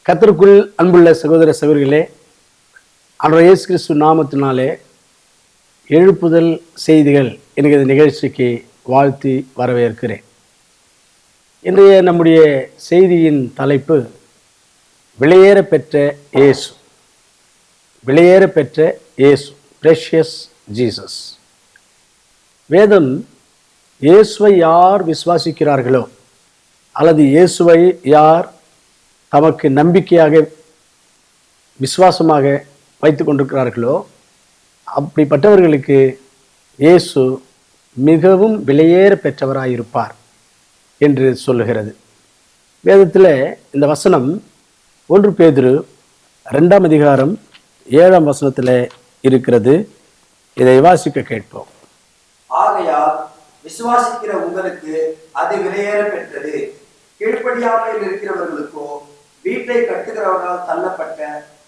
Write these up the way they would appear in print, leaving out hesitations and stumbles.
கர்த்தருக்குள் அன்புள்ள சகோதர சகோதரிகளே, ஆண்டவர் இயேசு கிறிஸ்து நாமத்தினாலே எழுப்புதல் செய்திகள் என்கிற நிகழ்ச்சிக்கு வாழ்த்தி வரவேற்கிறேன். இன்றைய நம்முடைய செய்தியின் தலைப்பு விலையேற பெற்ற இயேசு. விலையேற பெற்ற இயேசு, பிரஷியஸ் ஜீசஸ். வேதம் இயேசுவை யார் விசுவாசிக்கிறார்களோ அல்லது இயேசுவை யார் தமக்கு நம்பிக்கையாக விசுவாசமாக வைத்து கொண்டிருக்கிறார்களோ அப்படிப்பட்டவர்களுக்கு இயேசு மிகவும் விலையேற பெற்றவராயிருப்பார் என்று சொல்லுகிறது. வேதத்தில் இந்த வசனம் 1 பேதுரு 2ஆம் அதிகாரம் 7ஆம் வசனத்தில் இருக்கிறது. இதை வாசிக்க கேட்போம். ஆகையால் விசுவாசிக்கிற உங்களுக்கு அது விலையேற பெற்றது. கீழ்ப்படியாமல் இருக்கிறவர்களுக்கோ வீட்டை கட்டுகிறவர்களால் தள்ளப்பட்ட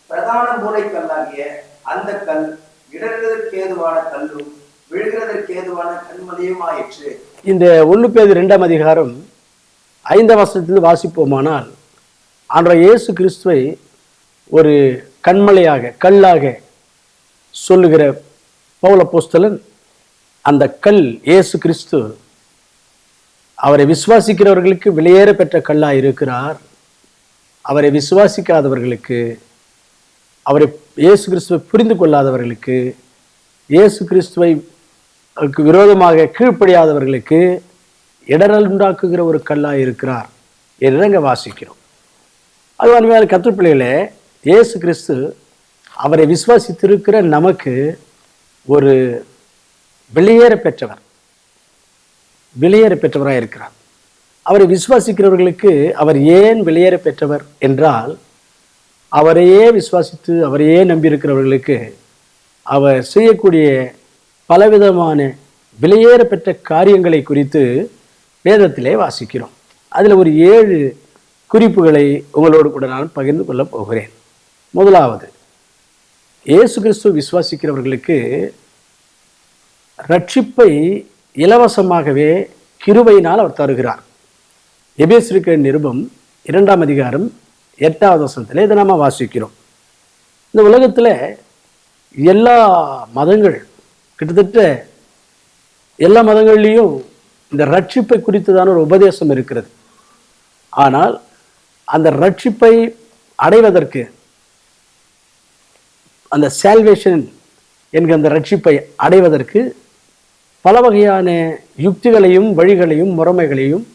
பிரதான மூளைக்கல்லாகிய அந்த கல் இடறுவதற்கு ஏதுவான கல்லும் விழுகிறதற்கு ஏதுவான கண்மலையும் ஆயிற்று. இந்த 1 பேதுரு 2ஆம் அதிகாரம் 5ஆம் வசனத்திலிருந்து வாசிப்போமானால், ஆண்டவர் இயேசு கிறிஸ்துவை ஒரு கண்மலையாக கல்லாக சொல்லுகிற பவுல் அப்போஸ்தலன், அந்த கல் இயேசு கிறிஸ்து அவரை விசுவாசிக்கிறவர்களுக்கு விலையேற பெற்ற கல்லாக இருக்கிறார். அவரை விசுவாசிக்காதவர்களுக்கு, அவரை இயேசு கிறிஸ்துவை புரிந்து கொள்ளாதவர்களுக்கு, இயேசு கிறிஸ்துவை விரோதமாக கீழ்ப்படியாதவர்களுக்கு இடரல் உண்டாக்குகிற ஒரு கல்லாக இருக்கிறார் என்று அங்கே வாசிக்கிறோம். அது அருமையான கர்த்தர் பிள்ளைகளே, இயேசு கிறிஸ்து அவரை விசுவாசித்திருக்கிற நமக்கு ஒரு விலையேற பெற்றவர், விலையேற பெற்றவராக இருக்கிறார். அவரை விசுவாசிக்கிறவர்களுக்கு அவர் ஏன் விலையேற பெற்றவர் என்றால், அவரையே விசுவாசித்து அவரையே நம்பியிருக்கிறவர்களுக்கு அவர் செய்யக்கூடிய பலவிதமான விலையேற பெற்ற காரியங்களை குறித்து வேதத்திலே வாசிக்கிறோம். அதில் ஒரு 7 குறிப்புகளை உங்களோடு கூட நான் பகிர்ந்து கொள்ளப் போகிறேன். முதலாவது, இயேசு கிறிஸ்துவை விசுவாசிக்கிறவர்களுக்கு ரட்சிப்பை இலவசமாகவே கிருபையினால் அவர் தருகிறார். எபேசியருக்கு நிருபம் 2ஆம் அதிகாரம் 8ஆவது வசனத்தில் இதை நாம் வாசிக்கிறோம். இந்த உலகத்தில் எல்லா மதங்கள், கிட்டத்தட்ட எல்லா மதங்கள்லேயும் இந்த ரட்சிப்பை குறித்ததான ஒரு உபதேசம் இருக்கிறது. ஆனால் அந்த ரட்சிப்பை அடைவதற்கு, அந்த சால்வேஷன் என்கிற அந்த ரட்சிப்பை அடைவதற்கு பல வகையான யுக்திகளையும் வழிகளையும் முறைமைகளையும்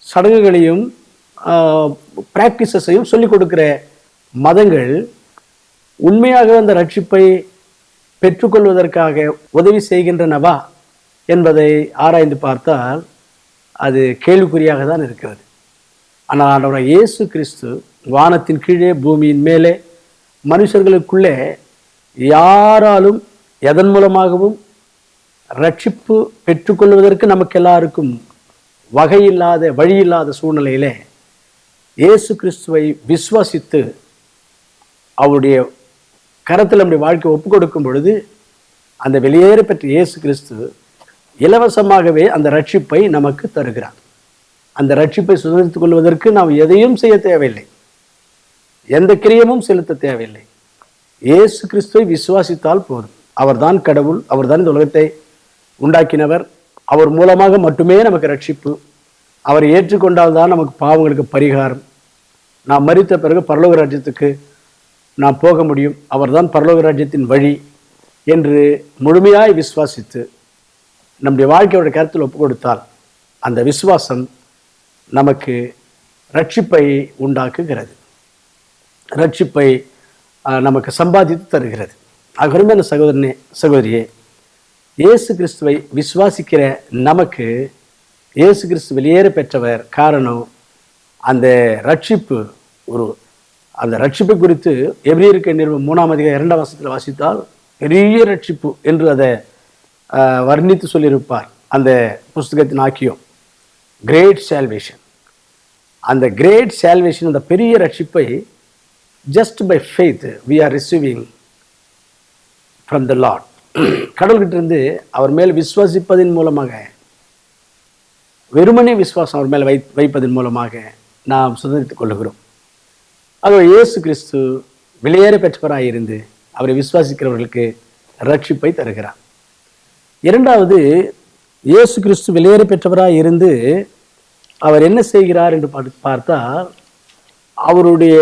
சடங்குகளையும் பிராக்டிசஸையும் சொல்லிக் கொடுக்கிற மதங்கள் உண்மையாக அந்த ரட்சிப்பை பெற்றுக்கொள்வதற்காக உதவி செய்கின்றனவா என்பதை ஆராய்ந்து பார்த்தால் அது கேள்விக்குறியாக தான் இருக்கிறது. ஆனால் ஆண்டவர் இயேசு கிறிஸ்து வானத்தின் கீழே பூமியின் மேலே மனுஷர்களுக்குள்ளே யாராலும் எதன் மூலமாகவும் ரட்சிப்பு பெற்றுக்கொள்வதற்கு நமக்கு எல்லாருக்கும் வகையில்லாத வழியில்லாத சூழ்நிலையிலே இயேசு கிறிஸ்துவை விசுவாசித்து அவருடைய கரத்தில் நம்முடைய வாழ்க்கையை ஒப்புக் கொடுக்கும் பொழுது அந்த வெளியேற பெற்ற இயேசு கிறிஸ்து இலவசமாகவே அந்த ரட்சிப்பை நமக்கு தருகிறார். அந்த ரட்சிப்பை சுதந்திரித்துக் கொள்வதற்கு நாம் எதையும் செய்ய தேவையில்லை, எந்த கிரியமும் செலுத்த தேவையில்லை. இயேசு கிறிஸ்துவை விசுவாசித்தால் போதும். அவர்தான் கடவுள், அவர்தான் இந்த உலகத்தை உண்டாக்கினவர். அவர் மூலமாக மட்டுமே நமக்கு ரட்சிப்பு. அவரை ஏற்றுக்கொண்டால் தான் நமக்கு பாவங்களுக்கு பரிகாரம். நாம் மரித்த பிறகு பரலோக ராஜ்யத்துக்கு நாம் போக முடியும். அவர்தான் பரலோக ராஜ்யத்தின் வழி என்று முழுமையாய் விசுவாசித்து நம்முடைய வாழ்க்கையோட கருத்தில் ஒப்பு கொடுத்தால் அந்த விசுவாசம் நமக்கு ரட்சிப்பை உண்டாக்குகிறது, ரட்சிப்பை நமக்கு சம்பாதித்து தருகிறது. அருமையான சகோதரனே சகோதரியே, இயேசு கிறிஸ்துவை விசுவாசிக்கிற நமக்கு இயேசு கிறிஸ்து வெளியேற பெற்றவர். காரணம், அந்த ரட்சிப்பு அந்த ரட்சிப்பை குறித்து எபிரேயருக்கு நிருபம் 3ஆம் அதிகாரம் 2ஆம் வசனத்தில் வாசித்தால் பெரிய ரட்சிப்பு என்று அதை வர்ணித்து சொல்லியிருப்பார் அந்த புஸ்தகத்தின் ஆக்கியம். Great salvation. அந்த கிரேட் சால்வேஷன், அந்த பெரிய ரட்சிப்பை just by faith we are receiving from the lord. கடவுள்கிட்ட இருந்து அவர் மேல் விசுவாசிப்பதின் மூலமாக, வெறுமனே விசுவாசம் அவர் மேல் வைப்பதன் மூலமாக நாம் சுதந்திரித்துக் கொள்ளுகிறோம். ஆகவே இயேசு கிறிஸ்து வெளியேற பெற்றவராய் இருந்து அவரை விசுவாசிக்கிறவர்களுக்கு ரட்சிப்பை தருகிறார். இரண்டாவது, இயேசு கிறிஸ்து வெளியேற பெற்றவராய் இருந்து அவர் என்ன செய்கிறார் என்று பார்த்தால் அவருடைய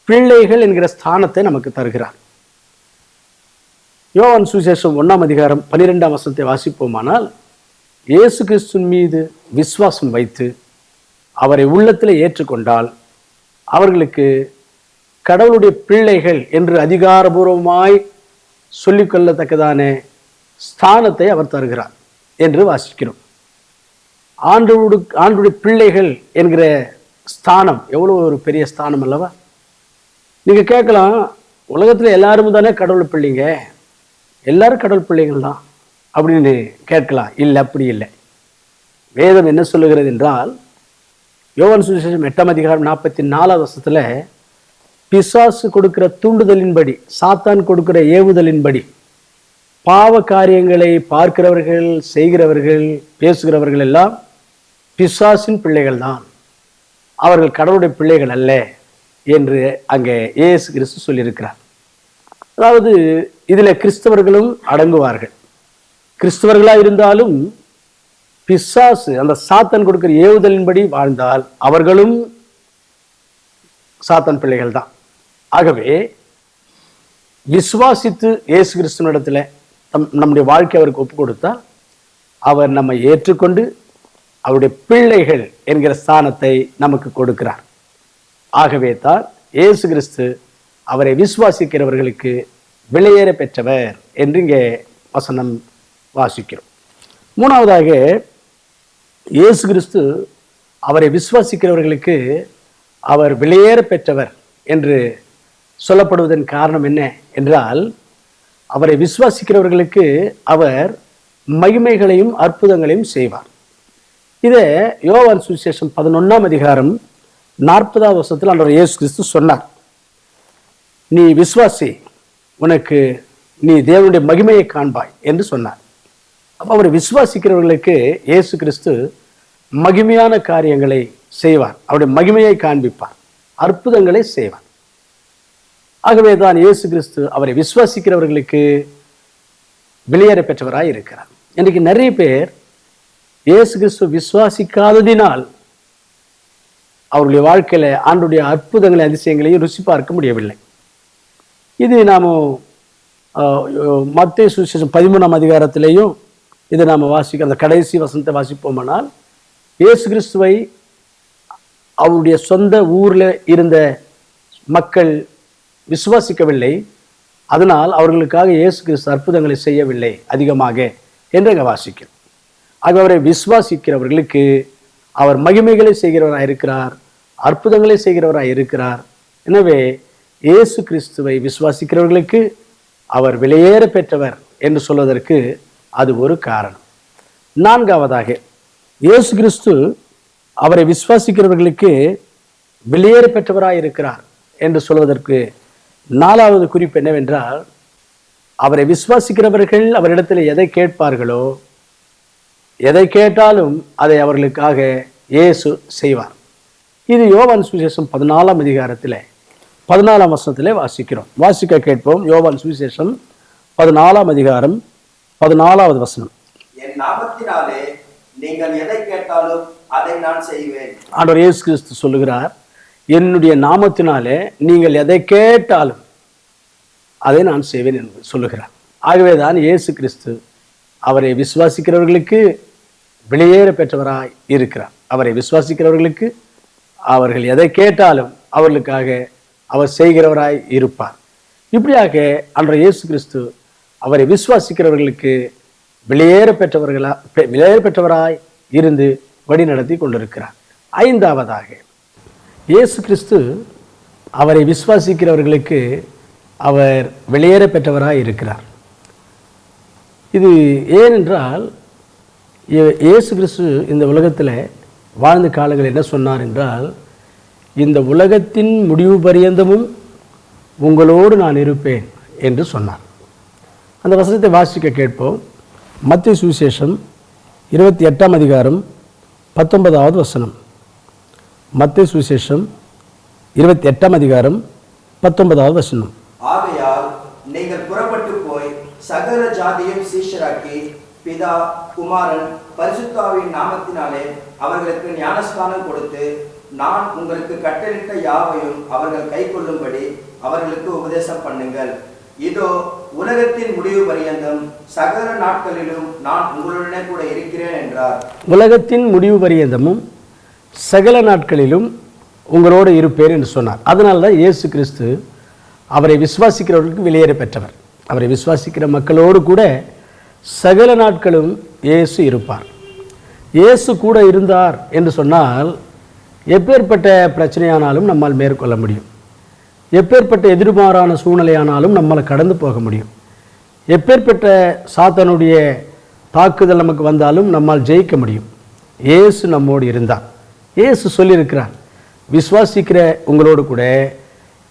பிள்ளைகள் என்கிற ஸ்தானத்தை நமக்கு தருகிறார். யோவான் சுவிசேஷம் 1ஆம் அதிகாரம் 12ஆம் வசனத்தை வாசிப்போமானால், இயேசு கிறிஸ்துவின் மீது விசுவாசம் வைத்து அவரை உள்ளத்தில் ஏற்றுக்கொண்டால் அவர்களுக்கு கடவுளுடைய பிள்ளைகள் என்று அதிகாரபூர்வமாய் சொல்லிக்கொள்ளத்தக்கதான ஸ்தானத்தை அவர் தருகிறார் என்று வாசிக்கிறோம். ஆண்டுடைய பிள்ளைகள் என்கிற ஸ்தானம் எவ்வளோ ஒரு பெரிய ஸ்தானம் அல்லவா? நீங்க கேட்கலாம், உலகத்துல எல்லாரும் தானே கடவுள் பிள்ளைங்க, எல்லாரும் கடவுள் பிள்ளைகள் தான் அப்படின்னு கேட்கலாம். இல்லை, அப்படி இல்லை. வேதம் என்ன சொல்லுகிறது என்றால், யோவான் சுவிசேஷம் 8ஆம் அதிகாரம் 44ஆம் வசனத்துல பிசாசு கொடுக்கிற தூண்டுதலின்படி, சாத்தான் கொடுக்கிற ஏவுதலின்படி பாவ காரியங்களை பார்க்கிறவர்கள், செய்கிறவர்கள், பேசுகிறவர்கள் எல்லாம் பிசாசின் பிள்ளைகள் தான், அவர்கள் கடவுளுடைய பிள்ளைகள் அல்ல என்று அங்கே இயேசு கிறிஸ்து சொல்லியிருக்கிறார். அதாவது இதுல கிறிஸ்தவர்களும் அடங்குவார்கள். கிறிஸ்தவர்களாக இருந்தாலும் பிசாசு அந்த சாத்தான் கொடுக்கிற ஏவுதலின்படி வாழ்ந்தால் அவர்களும் சாத்தான் பிள்ளைகள் தான். ஆகவே விசுவாசித்து இயேசு கிறிஸ்துவனிடத்துல நம்முடைய வாழ்க்கை அவருக்கு ஒப்பு கொடுத்தால் அவர் நம்மை ஏற்றுக்கொண்டு அவருடைய பிள்ளைகள் என்கிற ஸ்தானத்தை நமக்கு கொடுக்கிறார். ஆகவே தான் இயேசு கிறிஸ்து அவரை விசுவாசிக்கிறவர்களுக்கு வெளியேற பெற்றவர் என்று இங்கே வசனம் வாசிக்கிறோம். மூணாவதாக, இயேசு கிறிஸ்து அவரை விசுவாசிக்கிறவர்களுக்கு அவர் வெளியேற பெற்றவர் என்று சொல்லப்படுவதன் காரணம் என்ன என்றால், அவரை விசுவாசிக்கிறவர்களுக்கு அவர் மகிமைகளையும் அற்புதங்களையும் செய்வார். இதை யோவான் சுவிசேஷம் 11ஆம் அதிகாரம் 40ஆம் வசனத்தில் ஆண்டவர் இயேசு கிறிஸ்து சொன்னார். நீ விசுவாசி, உனக்கு நீ தேவனுடைய மகிமையை காண்பாய் என்று சொன்னார். அப்போ அவரை விசுவாசிக்கிறவர்களுக்கு இயேசு கிறிஸ்து மகிமையான காரியங்களை செய்வார், அவருடைய மகிமையை காண்பிப்பார், அற்புதங்களை செய்வார். ஆகவே தான் இயேசு கிறிஸ்து அவரை விசுவாசிக்கிறவர்களுக்கு வெளியேற பெற்றவராய் இருக்கிறார். இன்றைக்கு நிறைய பேர் இயேசு கிறிஸ்து விசுவாசிக்காததினால் அவருடைய வாழ்க்கையில ஆண்டுடைய அற்புதங்களை, அதிசயங்களையும் ருசி பார்க்க முடியவில்லை. இது நாம் மத்தேயு சுவிசேஷம் 13ஆம் அதிகாரத்திலேயும் இதை நாம் வாசிக்க, அந்த கடைசி வசனத்தை வாசிப்போமானால், இயேசு கிறிஸ்துவை அவருடைய சொந்த ஊரில் இருந்த மக்கள் விசுவாசிக்கவில்லை, அதனால் அவர்களுக்காக இயேசு கிறிஸ்து அற்புதங்களை செய்யவில்லை அதிகமாக என்று அங்கே வாசிக்கிறோம். ஆக அவரை விசுவாசிக்கிறவர்களுக்கு அவர் மகிமைகளை செய்கிறவராக இருக்கிறார், அற்புதங்களை செய்கிறவராக இருக்கிறார். எனவே இயேசு கிறிஸ்துவை விசுவாசிக்கிறவர்களுக்கு அவர் வெளியேற பெற்றவர் என்று சொல்வதற்கு அது ஒரு காரணம். நான்காவதாக, இயேசு கிறிஸ்து அவரை விசுவாசிக்கிறவர்களுக்கு வெளியேற பெற்றவராக இருக்கிறார் என்று சொல்வதற்கு நாலாவது குறிப்பு என்னவென்றால், அவரை விசுவாசிக்கிறவர்கள் அவரிடத்தில் எதை கேட்பார்களோ, எதை கேட்டாலும் அதை அவர்களுக்காக இயேசு செய்வார். இது யோவான் சுவிசேஷம் 14ஆம் அதிகாரத்தில் 14ஆம் வசனத்திலே வாசிக்கிறோம். வாசிக்க கேட்போம். யோவான் சுவிசேஷம் 14ஆம் அதிகாரம் 14வது வசனம். என் நாமத்தினாலே நீங்கள் எதை கேட்டாலும் அதை நான் செய்வேன். ஆண்டவர் இயேசு கிறிஸ்து சொல்லுகிறார், என்னுடைய நாமத்தினாலே நீங்கள் எதை கேட்டாலும் அதை நான் செய்வேன் என்று சொல்லுகிறார். ஆகவேதான் இயேசு கிறிஸ்து அவரை விசுவாசிக்கிறவர்களுக்கு வெளியேற பெற்றவராய் இருக்கிறார். அவரை விசுவாசிக்கிறவர்களுக்கு அவர்கள் எதை கேட்டாலும் அவர்களுக்காக அவர் செய்கிறவராய் இருப்பார். இப்படியாக ஆண்டவர் இயேசு கிறிஸ்து அவரை விசுவாசிக்கிறவர்களுக்கு வெளியேற பெற்றவராய் இருந்து வழி நடத்தி கொண்டிருக்கிறார். ஐந்தாவதாக, இயேசு கிறிஸ்து அவரை விசுவாசிக்கிறவர்களுக்கு அவர் வெளியேற பெற்றவராய் இருக்கிறார். இது ஏனென்றால், இயேசு கிறிஸ்து இந்த உலகத்தில் வாழ்ந்த காலங்கள் என்ன சொன்னார் என்றால், இந்த உலகத்தின் முடிவு பரியந்தமும் உங்களோடு நான் இருப்பேன் என்று சொன்னார். அந்த வசனத்தை வாசிக்க கேட்போம். மத்தேயு சுவிசேஷம் 28ஆம் அதிகாரம் 19வது வசனம். மத்தேயு சுவிசேஷம் 28ஆம் அதிகாரம் 19வது வசனம். ஆகையால் நீங்கள் புறப்பட்டு போய் சகல ஜாதியும் சீஷராக்கி பிதா குமாரன் பரிசுத்தாவின் நாமத்தினாலே அவர்களுக்கு ஞானஸ்தானம் கொடுத்து நான் உங்களுக்கு கட்டளிட்ட யாவையும் அவர்கள் கைக்கொள்ளும்படி அவர்களுக்கு உபதேசம் பண்ணுங்கள். இதோ உலகத்தின் முடிவு பரியந்தம் சகல நாட்களிலும் நான் உங்களுடனே கூட இருக்கிறேன் என்றார். உலகத்தின் முடிவு பரியந்தமும் சகல நாட்களிலும் உங்களோடு இருப்பேன் என்று சொன்னார். அதனால தான் இயேசு கிறிஸ்து அவரை விசுவாசிக்கிறவர்களுக்கு வெளியேற பெற்றவர். அவரை விசுவாசிக்கிற மக்களோடு கூட சகல நாட்களும் இயேசு இருப்பார். இயேசு கூட இருந்தார் என்று சொன்னால் எப்பேற்பட்ட பிரச்சனையானாலும் நம்மால் மேற்கொள்ள முடியும். எப்பேற்பட்ட எதிர்மாறான சூழ்நிலையானாலும் நம்மால் கடந்து போக முடியும். எப்பேற்பட்ட சாத்தானுடைய தாக்குதல் நமக்கு வந்தாலும் நம்மால் ஜெயிக்க முடியும். இயேசு நம்மோடு இருந்தார். இயேசு சொல்லியிருக்கிறார், விசுவாசிக்கிற உங்களோடு கூட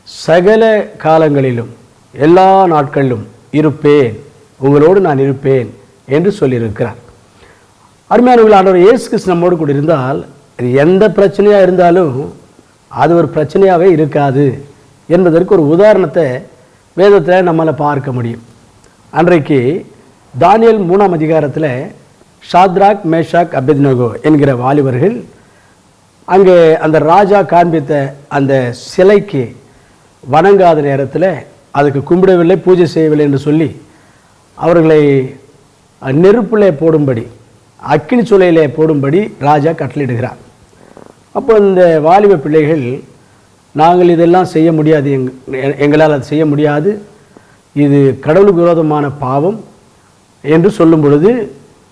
சகல காலங்களிலும் எல்லா நாட்களிலும் இருப்பேன், உங்களோடு நான் இருப்பேன் என்று சொல்லியிருக்கிறார். அருமையானவர்களே, ஆண்டவர் இயேசு கிறிஸ்து நம்மோடு கூட இருந்தால் அது எந்த பிரச்சனையாக இருந்தாலும் அது ஒரு பிரச்சனையாகவே இருக்காது என்பதற்கு ஒரு உதாரணத்தை வேதத்தில் நம்மளால் பார்க்க முடியும். அன்றைக்கு தானியேல் 3ஆம் அதிகாரத்தில் ஷாத்ராக் மேஷாக் அபேத்நேகோ என்கிற வாலிபர்கள் அங்கே அந்த ராஜா காண்பித்த அந்த சிலைக்கு வணங்காத நேரத்தில் அதுக்கு கும்பிடவில்லை, பூஜை செய்யவில்லை என்று சொல்லி அவர்களை நெருப்பிலே போடும்படி, அக்கினி சூளையிலே போடும்படி ராஜா கட்டளையிடுகிறார். அப்போ இந்த வாலிப பிள்ளைகள், நாங்கள் இதெல்லாம் செய்ய முடியாது, எங்களால் அது செய்ய முடியாது, இது கடவுளுக்கு விரோதமான பாவம் என்று சொல்லும் பொழுது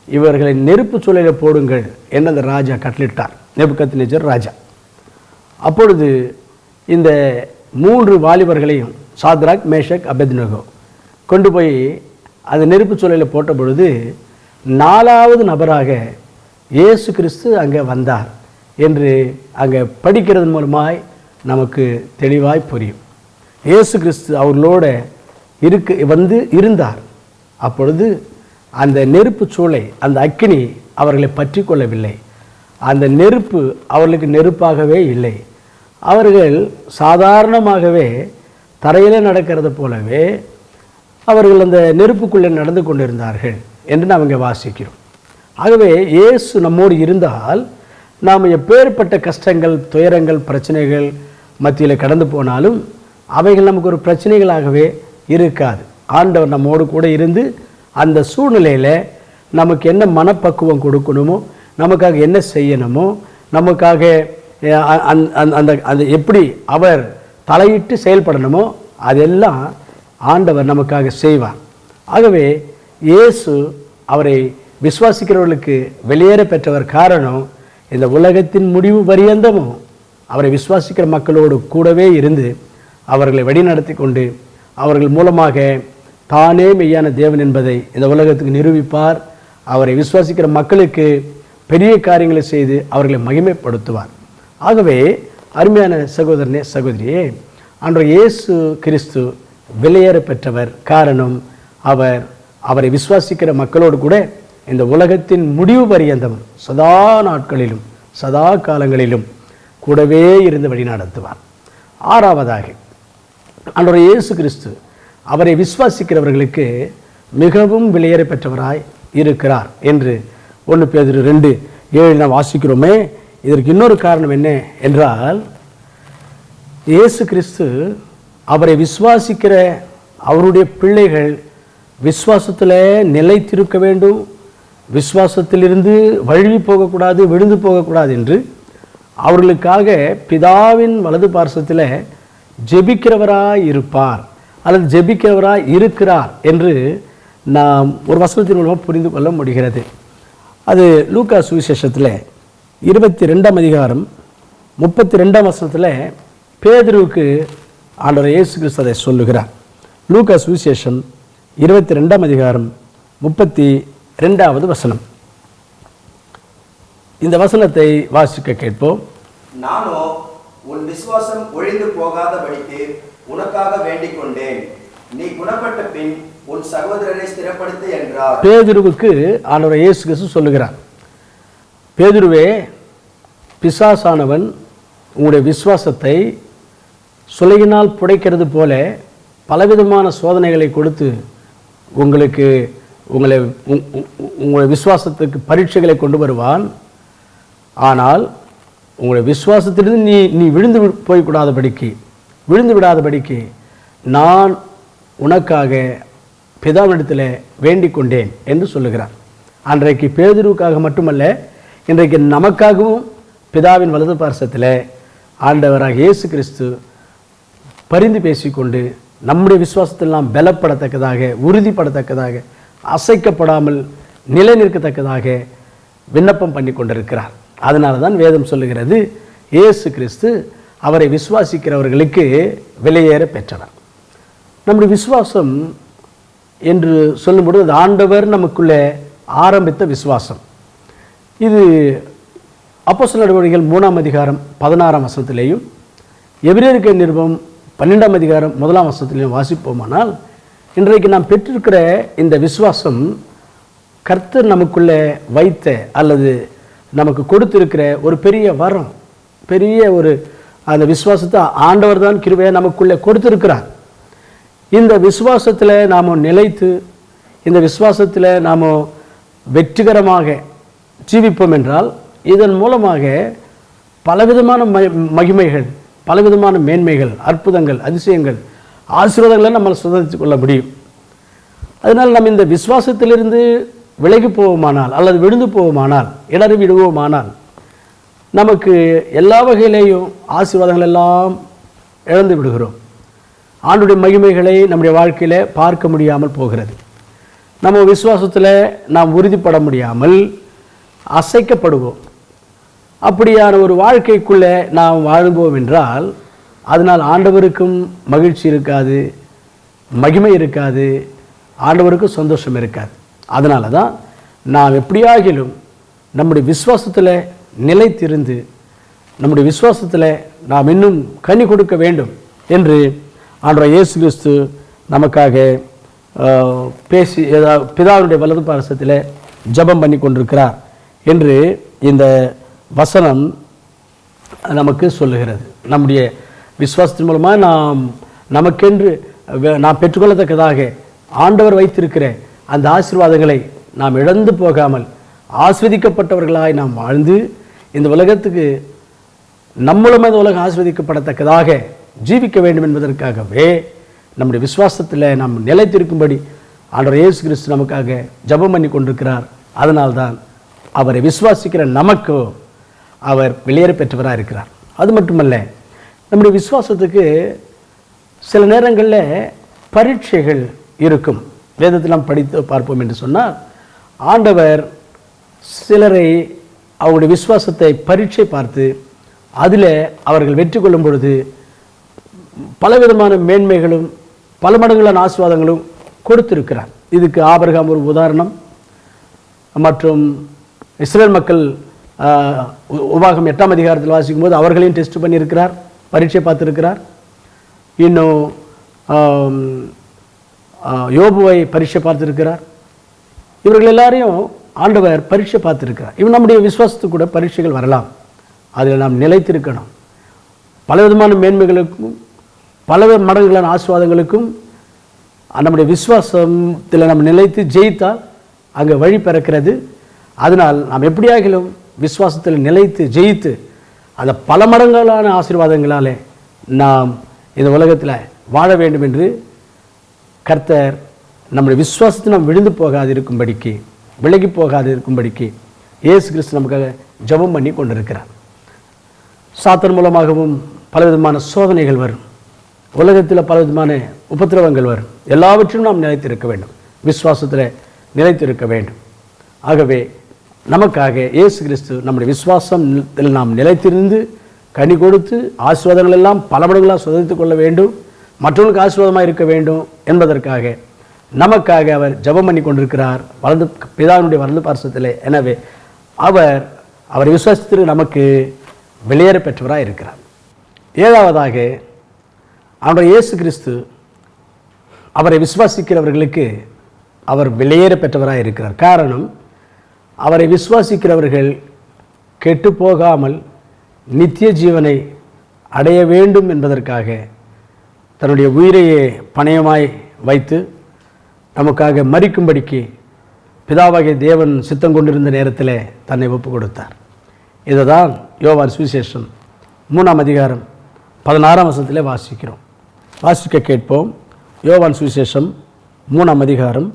இவர்களை நெருப்பு சூளையில் போடுங்கள் என்று அந்த ராஜா கட்டளிட்டார், நேபுகத்நேச்சர் ராஜா. அப்பொழுது இந்த 3 வாலிபர்களையும் சாத்ராக் மேஷக் அபேத்நேகோ கொண்டு போய் அது நெருப்பு சூளையில் போட்ட பொழுது 4வது நபராக இயேசு கிறிஸ்து அங்கே வந்தார் என்று அங்கே படிக்கிறது மூலமாய் நமக்கு தெளிவாய் புரியும். இயேசு கிறிஸ்து அவர்களோட இருந்தார். அப்பொழுது அந்த நெருப்பு சூளை, அந்த அக்கினி அவர்களை பற்றி கொள்ளவில்லை. அந்த நெருப்பு அவர்களுக்கு நெருப்பாகவே இல்லை. அவர்கள் சாதாரணமாகவே தரையிலே நடக்கிறது போலவே அவர்கள் அந்த நெருப்புக்குள்ளே நடந்து கொண்டிருந்தார்கள் என்று நாம் இங்கே வாசிக்கிறோம். ஆகவே இயேசு நம்மோடு இருந்தால் நாம் எப்பேற்பட்ட கஷ்டங்கள், துயரங்கள், பிரச்சனைகள் மத்தியில் கடந்து போனாலும் அவைகள் நமக்கு ஒரு பிரச்சனைகளாகவே இருக்காது. ஆண்டவர் நம்மோடு கூட இருந்து அந்த சூழ்நிலையில் நமக்கு என்ன மனப்பக்குவம் கொடுக்கணுமோ, நமக்காக என்ன செய்யணுமோ, நமக்காக அந்த எப்படி அவர் தலையிட்டு செயல்படணுமோ அதெல்லாம் ஆண்டவர் நமக்காக செய்வார். ஆகவே இயேசு அவரை விசுவாசிக்கிறவர்களுக்கு வெளியேற பெற்றவர். காரணம், இந்த உலகத்தின் முடிவு பரியந்தமும் அவரை விசுவாசிக்கிற மக்களோடு கூடவே இருந்து அவர்களை வழிநடத்தி கொண்டு அவர்கள் மூலமாக தானே மெய்யான தேவன் என்பதை இந்த உலகத்துக்கு நிரூபிப்பார். அவரை விசுவாசிக்கிற மக்களுக்கு பெரிய காரியங்களை செய்து அவர்களை மகிமைப்படுத்துவார். ஆகவே அருமையான சகோதரனே, சகோதரியே, ஆண்டவர் இயேசு கிறிஸ்து வெளியேற பெற்றவர். காரணம், அவரை விசுவாசிக்கிற மக்களோடு கூட இந்த உலகத்தின் முடிவு பரியந்தம் சதா நாட்களிலும் சதா காலங்களிலும் கூடவே இருந்து வழி நடத்துவார். 6வதாக ஆண்டவர் இயேசு கிறிஸ்து அவரை விசுவாசிக்கிறவர்களுக்கு மிகவும் வெளியேற பெற்றவராய் இருக்கிறார் என்று 1 பேதுரு 2:7 நாம் வாசிக்கிறோமே. இதற்கு இன்னொரு காரணம் என்ன என்றால், இயேசு கிறிஸ்து அவரை விசுவாசிக்கிற அவருடைய பிள்ளைகள் விசுவாசத்தில் நிலைத்திருக்க வேண்டும், விசுவாசத்திலிருந்து வழுவி போகக்கூடாது, விழுந்து போகக்கூடாது என்று அவர்களுக்காக பிதாவின் வலது பார்சத்தில் ஜெபிக்கிறவராய் இருப்பார் அல்லது ஜெபிக்கிறவராய் இருக்கிறார் என்று நாம் ஒரு வசனத்தின் மூலமாக புரிந்து கொள்ள முடிகிறது. அது லூக்கா சுவிசேஷத்தில் 22ஆம் அதிகாரம் 32ஆம் வசனத்தில் பேதுருவுக்கு ஆண்டவர் இயேசு கிறிஸ்து அதை சொல்லுகிறார். லூக்கா சுவிசேஷம் 22ஆம் அதிகாரம் 32வது வசனம். இந்த வசனத்தை வாசிக்க கேட்போம். நானோ உன் விசுவாசம் ஒழிந்து போகாதபடிக்கு உனக்காக வேண்டிக் கொண்டேன், நீ குணப்பட்ட பின் உன் சகோதரரை ஸ்திரப்படுத்து என்றார். பேதுருவுக்கு ஆண்டவர் இயேசு கிறிஸ்து சொல்லுகிறார், பேதுருவே, பிசாசானவன் உங்களுடைய விசுவாசத்தை சுளையினால் புடைக்கிறது போல பலவிதமான சோதனைகளை கொடுத்து உங்களுடைய விசுவாசத்துக்கு பரீட்சைகளை கொண்டு வருவான். ஆனால் உங்களுடைய விசுவாசத்திலிருந்து நீ விழுந்து விடாதபடிக்கு நான் உனக்காக பிதாவினிடத்தில் வேண்டிக் கொண்டேன் என்று சொல்லுகிறார். அன்றைக்கு பேதுருவுக்காக மட்டுமல்ல, இன்றைக்கு நமக்காகவும் பிதாவின் வலது பார்சத்தில் ஆண்டவராக இயேசு கிறிஸ்து பரிந்து பேசிக்கொண்டு நம்முடைய விசுவாசத்தில் நாம் பலப்படத்தக்கதாக, உறுதிப்படத்தக்கதாக, அசைக்கப்படாமல் நிலை நிற்கத்தக்கதாக விண்ணப்பம் பண்ணி கொண்டிருக்கிறார். அதனால தான் வேதம் சொல்லுகிறது, இயேசு கிறிஸ்து அவரை விசுவாசிக்கிறவர்களுக்கு விலையேற பெற்றவர். நம்முடைய விசுவாசம் என்று சொல்லும்பொழுது அது ஆண்டவர் நமக்குள்ளே ஆரம்பித்த விசுவாசம். இது அப்போஸ்தலர் நடவடிக்கைகள் 3ஆம் அதிகாரம் 16ஆம் வசனத்திலேயும் எபிரேயருக்கு நிருபம் 12ஆம் அதிகாரம் 1ஆம் வசனத்திலேயும் வாசிப்போமானால், இன்றைக்கு நாம் பெற்றிருக்கிற இந்த விசுவாசம் கர்த்தர் நமக்குள்ளே வைத்த அல்லது நமக்கு கொடுத்திருக்கிற ஒரு பெரிய வரம், பெரிய ஒரு அந்த விசுவாசத்தை ஆண்டவர் தான் கிருபையை நமக்குள்ளே கொடுத்திருக்கிறார். இந்த விசுவாசத்தில் நாம் நிலைத்து, இந்த விசுவாசத்தில் நாம் வெற்றிகரமாக ஜீவிப்போம் என்றால், இதன் மூலமாக பலவிதமான மகிமைகள், பலவிதமான மேன்மைகள், அற்புதங்கள், அதிசயங்கள், ஆசீர்வாதங்களை நம்ம சுதந்தித்து கொள்ள முடியும். அதனால் நம்ம இந்த விசுவாசத்திலிருந்து விலகி போவோமானால் அல்லது விழுந்து போவோமானால், இடறி விடுவோமானால், நமக்கு எல்லா வகையிலேயும் ஆசீர்வாதங்கள் எல்லாம் இழந்து விடுகிறோம். ஆண்டுடைய மகிமைகளை நம்முடைய வாழ்க்கையில் பார்க்க முடியாமல் போகிறது. நம்ம விசுவாசத்தில் நாம் உறுதிப்பட முடியாமல் அசைக்கப்படுவோம். அப்படியான ஒரு வாழ்க்கைக்குள்ளே நாம் வாழ்வோம் என்றால், அதனால் ஆண்டவருக்கும் மகிழ்ச்சி இருக்காது, மகிமை இருக்காது, ஆண்டவருக்கும் சந்தோஷம் இருக்காது. அதனால தான் நாம் எப்படியாகிலும் நம்முடைய விசுவாசத்தில் நிலைத்திருந்து, நம்முடைய விசுவாசத்தில் நாம் இன்னும் கனி கொடுக்க வேண்டும் என்று ஆண்டவர் இயேசு கிறிஸ்து நமக்காக பேசி பிதாவுடைய வலது பாரசத்தில் ஜெபம் பண்ணி கொண்டிருக்கிறார் என்று இந்த வசனம் நமக்கு சொல்லுகிறது. நம்முடைய விசுவாசத்தின் மூலமாக நமக்கென்று நாம் பெற்றுக்கொள்ளத்தக்கதாக ஆண்டவர் வைத்திருக்கிற அந்த ஆசீர்வாதங்களை நாம் இழந்து போகாமல் ஆஸ்வதிக்கப்பட்டவர்களாய் நாம் வாழ்ந்து, இந்த உலகத்துக்கு நம்மளும் இந்த உலகம் ஆஸ்வதிக்கப்படத்தக்கதாக ஜீவிக்க வேண்டும் என்பதற்காகவே நம்முடைய விசுவாசத்தில் நாம் நிலைத்திருக்கும்படி ஆண்டவர் இயேசு கிறிஸ்து நமக்காக ஜெபம் பண்ணி கொண்டிருக்கிறார். அதனால்தான் அவரை விசுவாசிக்கிற நமக்கு அவர் வெளியேற பெற்றவராக இருக்கிறார். அது மட்டுமல்ல, நம்முடைய விசுவாசத்துக்கு சில நேரங்களில் பரீட்சைகள் இருக்கும். வேதத்தில் நாம் படித்து பார்ப்போம் என்று சொன்னால், ஆண்டவர் சிலரை அவருடைய விசுவாசத்தை பரீட்சை பார்த்து அதில் அவர்கள் வெற்றி கொள்ளும் பொழுது பலவிதமான மேன்மைகளும் பல மடங்களான ஆசீர்வாதங்களும் கொடுத்திருக்கிறார். இதுக்கு ஆபிரகாம் ஒரு உதாரணம். மற்றும் இஸ்ரேல் மக்கள் உபாகம் 8ஆம் அதிகாரத்தில் வாசிக்கும் போது அவர்களையும் டெஸ்ட் பண்ணியிருக்கிறார், பரீட்சை பார்த்துருக்கிறார். இன்னும் யோபுவை பரீட்சை பார்த்துருக்கிறார். இவர்கள் எல்லாரையும் ஆண்டவர் பரீட்சை பார்த்துருக்கிறார். இவன் நம்முடைய விசுவாசத்துக்கு கூட பரீட்சைகள் வரலாம். அதில் நாம் நிலைத்திருக்கணும். பலவிதமான மேன்மைகளுக்கும் பல மடங்களான ஆசீர்வாதங்களுக்கும் நம்முடைய விசுவாசத்தில் நம்ம நிலைத்து ஜெயித்தால் அங்கே வழி பிறக்கிறது. அதனால் நாம் எப்படியாகிலும் விசுவாசத்தில் நிலைத்து ஜெயித்து அந்த பல மடங்களான ஆசீர்வாதங்களாலே நாம் இந்த உலகத்தில் வாழ வேண்டும் என்று கர்த்தர் நம்முடைய விசுவாசத்தை நாம் விழுந்து போகாது இருக்கும்படிக்கு, விலகி போகாது இருக்கும்படிக்கு இயேசு கிறிஸ்து நமக்காக ஜெபம் பண்ணி கொண்டிருக்கிறார். சாத்தான் மூலமாகவும் பலவிதமான சோதனைகள் வரும், உலகத்தில் பலவிதமான உபத்திரவங்கள் வரும். எல்லாவற்றிலும் நாம் நிலைத்திருக்க வேண்டும், விசுவாசத்தில் நிலைத்திருக்க வேண்டும். ஆகவே நமக்காக இயேசு கிறிஸ்து நம்முடைய விசுவாசத்தில் நாம் நிலைத்திருந்து கனி கொடுத்து ஆசீர்வாதங்கள் எல்லாம் பல மடங்களாக சுதந்தித்துக் கொள்ள வேண்டும், மற்றவர்களுக்கு ஆசீர்வாதமாக இருக்க வேண்டும் என்பதற்காக நமக்காக அவர் ஜெபம் பண்ணி கொண்டிருக்கிறார் வலது பிதாவினுடைய வலது பார்சத்திலே. எனவே அவரை விசுவாசத்திற்கு நமக்கு வெளியேற பெற்றவராக இருக்கிறார். ஏழாவதாக, ஆண்டவர் இயேசு கிறிஸ்து அவரை விசுவாசிக்கிறவர்களுக்கு அவர் வெளியேற பெற்றவராக இருக்கிறார். காரணம், அவரை விசுவாசிக்கிறவர்கள் கெட்டு போகாமல் நித்திய ஜீவனை அடைய வேண்டும் என்பதற்காக தன்னுடைய உயிரையே பணயமாய் வைத்து நமக்காக மரிக்கும்படிக்கு பிதாவாகிய தேவன் சித்தம் கொண்டிருந்த நேரத்தில் தன்னை ஒப்பு கொடுத்தார். இதை தான் யோவான் சுவிசேஷம் 3ஆம் அதிகாரம் 16ஆம் வசனத்திலே வாசிக்கிறோம். வாசிக்க கேட்போம். யோவான் சுவிசேஷம் 3ஆம் அதிகாரம்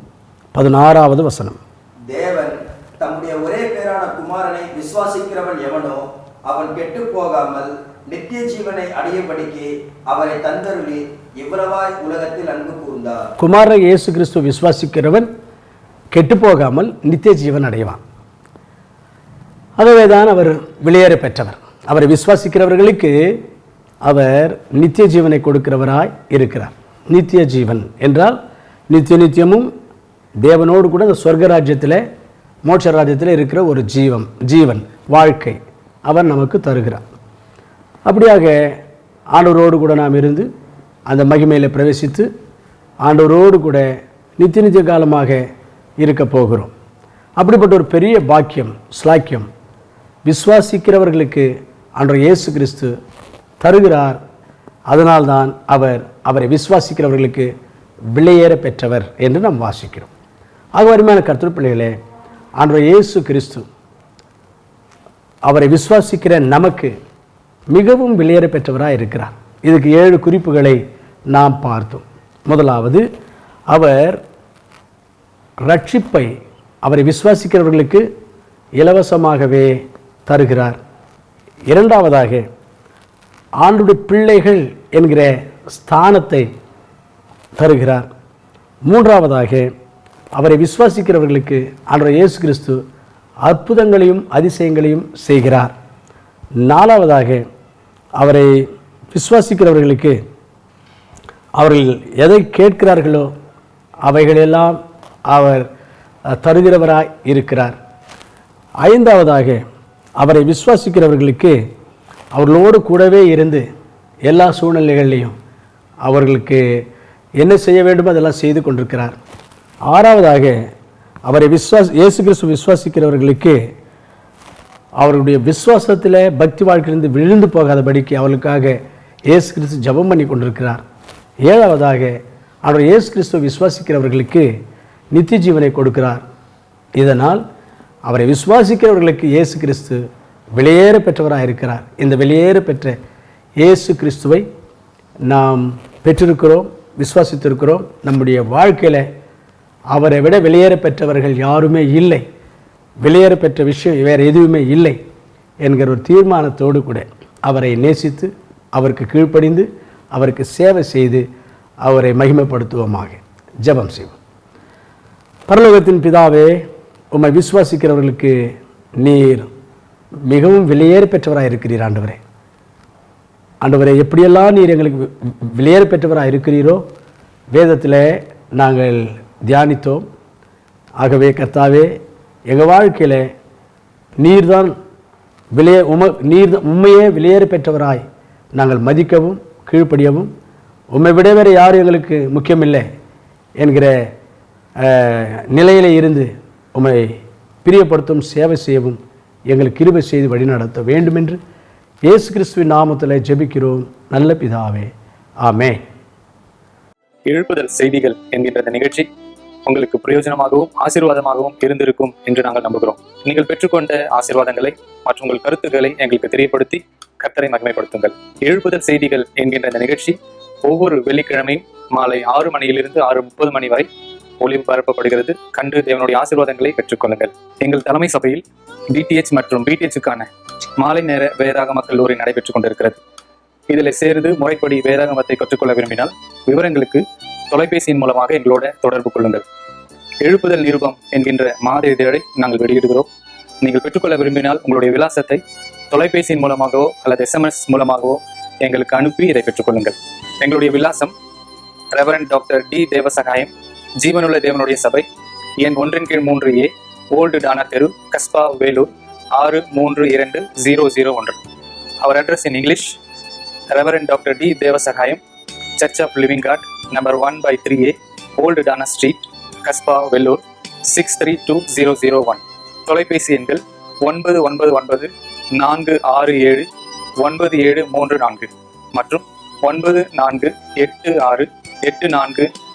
16வது வசனம். தேவன் தம்முடைய ஒரே பேரான குமாரனை விசுவாசிக்கிறவன் எவனோ அவன் கெட்டு போகாமல் நித்திய ஜீவனை அடையும்படிக்கு அவரை தந்தருளி இவ்வளவாய் உலகத்தில் அன்பு கூர்ந்தார். குமாரனை இயேசு கிறிஸ்து விசுவாசிக்கிறவன் கெட்டு போகாமல் நித்திய ஜீவன் அடைவான். ஆகவே தான் அவர் வெளியேற பெற்றவர். அவரை விசுவாசிக்கிறவர்களுக்கு அவர் நித்திய ஜீவனை கொடுக்கிறவராய் இருக்கிறார். நித்திய ஜீவன் என்றால் நித்தியமும் தேவனோடு கூட அந்த சொர்க்க ராஜ்யத்தில் மோட்ச ராஜ்யத்தில் இருக்கிற ஒரு ஜீவன் வாழ்க்கை அவர் நமக்கு தருகிறார். அப்படியாக ஆண்டவரோடு கூட நாம் இருந்து அந்த மகிமையில் பிரவேசித்து ஆண்டவரோடு கூட நித்திய காலமாக இருக்க போகிறோம். அப்படிப்பட்ட ஒரு பெரிய பாக்கியம் ஸ்லாக்கியம் விசுவாசிக்கிறவர்களுக்கு ஆண்டவர் இயேசு கிறிஸ்து தருகிறார். அதனால்தான் அவரை விசுவாசிக்கிறவர்களுக்கு விலையேற பெற்றவர் என்று நாம் வாசிக்கிறோம். ஆக அருமையான கர்த்தர் பிள்ளைகளே, ஆண்டவர் இயேசு கிறிஸ்து அவரை விசுவாசிக்கிற நமக்கு மிகவும் விலையேற பெற்றவராக இருக்கிறார். இதுக்கு 7 குறிப்புகளை நாம் பார்த்தோம். முதலாவது, அவர் ரட்சிப்பை அவரை விசுவாசிக்கிறவர்களுக்கு இலவசமாகவே தருகிறார். இரண்டாவதாக, ஆண்டுடைய பிள்ளைகள் என்கிற ஸ்தானத்தை தருகிறார். மூன்றாவதாக, அவரை விசுவாசிக்கிறவர்களுக்கு ஆண்டவர் இயேசு கிறிஸ்து அற்புதங்களையும் அதிசயங்களையும் செய்கிறார். நாலாவதாக, அவரை விசுவாசிக்கிறவர்களுக்கு அவர்கள் எதை கேட்கிறார்களோ அவைகளெல்லாம் அவர் தருகிறவராய் இருக்கிறார். ஐந்தாவதாக, அவரை விசுவாசிக்கிறவர்களுக்கு அவர்களோடு கூடவே இருந்து எல்லா சூழ்நிலைகள்லையும் அவர்களுக்கு என்ன செய்ய வேண்டுமோ அதெல்லாம் செய்து கொண்டிருக்கிறார். ஆறாவதாக, அவரை இயேசு கிறிஸ்து விசுவாசிக்கிறவர்களுக்கு அவர்களுடைய விசுவாசத்தில் பக்தி வாழ்க்கையிலிருந்து விழுந்து போகாதபடிக்கு அவர்களுக்காக இயேசு கிறிஸ்து ஜெபம் பண்ணி கொண்டிருக்கிறார். ஏழாவதாக, அவர் இயேசு கிறிஸ்துவை விசுவாசிக்கிறவர்களுக்கு நித்திய ஜீவனை கொடுக்கிறார். இதனால் அவரை விசுவாசிக்கிறவர்களுக்கு இயேசு கிறிஸ்து வெளியேற பெற்றவராக இருக்கிறார். இந்த வெளியேற பெற்ற இயேசு கிறிஸ்துவை நாம் பெற்றிருக்கிறோம், விசுவாசித்திருக்கிறோம். நம்முடைய வாழ்க்கையில் அவரை விட வெளியேற பெற்றவர்கள் யாருமே இல்லை, வெளியேற பெற்ற விஷயம் வேறு எதுவுமே இல்லை என்கிற ஒரு தீர்மானத்தோடு கூட அவரை நேசித்து அவருக்கு கீழ்ப்படிந்து அவருக்கு சேவை செய்து அவரை மகிமைப்படுத்துவோமாக. ஜெபம் செய்வோம். பரலோகத்தின் பிதாவே, உம்மை விசுவாசிக்கிறவர்களுக்கு நீர் மிகவும் வெளியேற பெற்றவராக இருக்கிறீர். ஆண்டவரே, எப்படியெல்லாம் நீர் எங்களுக்கு வெளியேற பெற்றவராக இருக்கிறீரோ வேதத்தில் நாங்கள் தியானித்தோம். ஆகவே கர்த்தாவே, எங்கள் வாழ்க்கையில் நீர்தான் உண்மையே வெளியேற பெற்றவராய் நாங்கள் மதிக்கவும் கீழ்ப்படியவும், உம்மை விட வேறு யாரும் எங்களுக்கு முக்கியமில்லை என்கிற நிலையில் இருந்து உம்மை பிரியப்படுத்தும் சேவை செய்யவும் எங்களுக்கு கிருபை செய்து வழிநடத்த வேண்டும் என்று இயேசு கிறிஸ்துவின் நாமத்தில் ஜெபிக்கிறோம் நல்ல பிதாவே, ஆமென். எழுப்புதல் செய்திகள் என்கின்ற இந்த நிகழ்ச்சி உங்களுக்கு பிரயோஜனமாகவும் ஆசீர்வாதமாகவும் இருந்திருக்கும் என்று நாங்கள் நம்புகிறோம். நீங்கள் பெற்றுக்கொண்ட ஆசீர்வாதங்களை மற்றும் உங்கள் கருத்துக்களை எங்களுக்கு தெரியப்படுத்தி கர்த்தரை மகிமைப்படுத்துங்கள். எழுப்புதல் செய்திகள் என்கின்ற இந்த நிகழ்ச்சி ஒவ்வொரு வெள்ளிக்கிழமையும் மாலை 6 மணியிலிருந்து 6:30 மணி வரை ஒளிபரப்பப்படுகிறது. கண்டு தேவனுடைய ஆசீர்வாதங்களை பெற்றுக்கொள்ளுங்கள். எங்கள் தலைமை சபையில் டிடிஎச் மற்றும் பிடிஎச்சுக்கான மாலை நேர வேதாகம கல்லூரி நடைபெற்றுக் கொண்டிருக்கிறது. இதில் சேர்ந்து முறைப்படி வேதாகமத்தை கற்றுக்கொள்ள விரும்பினால் விவரங்களுக்கு தொலைபேசியின் மூலமாக எங்களோட தொடர்பு கொள்ளுங்கள். எழுப்புதல் நிருபம் என்கின்ற மாத இதழை நாங்கள் வெளியிடுகிறோம். நீங்கள் பெற்றுக்கொள்ள விரும்பினால் உங்களுடைய விலாசத்தை தொலைபேசியின் மூலமாகவோ அல்லது SMS மூலமாகவோ எங்களுக்கு அனுப்பி இதை பெற்றுக்கொள்ளுங்கள். எங்களுடைய விலாசம் ரெவரண்ட் டாக்டர் டி தேவசகாயம், ஜீவனுள்ள தேவனுடைய சபை, எண் 1/3A, ஓல்டு டானா தெரு, கஸ்பா, வேலூர் 632001. அவர் address in English: reverend doctor T Devasahayam, church of living God, number 1/3A, old Tana street, Kasba, Vellore 632001. தொலைபேசி எண்கள் 9994679734 மற்றும் 948684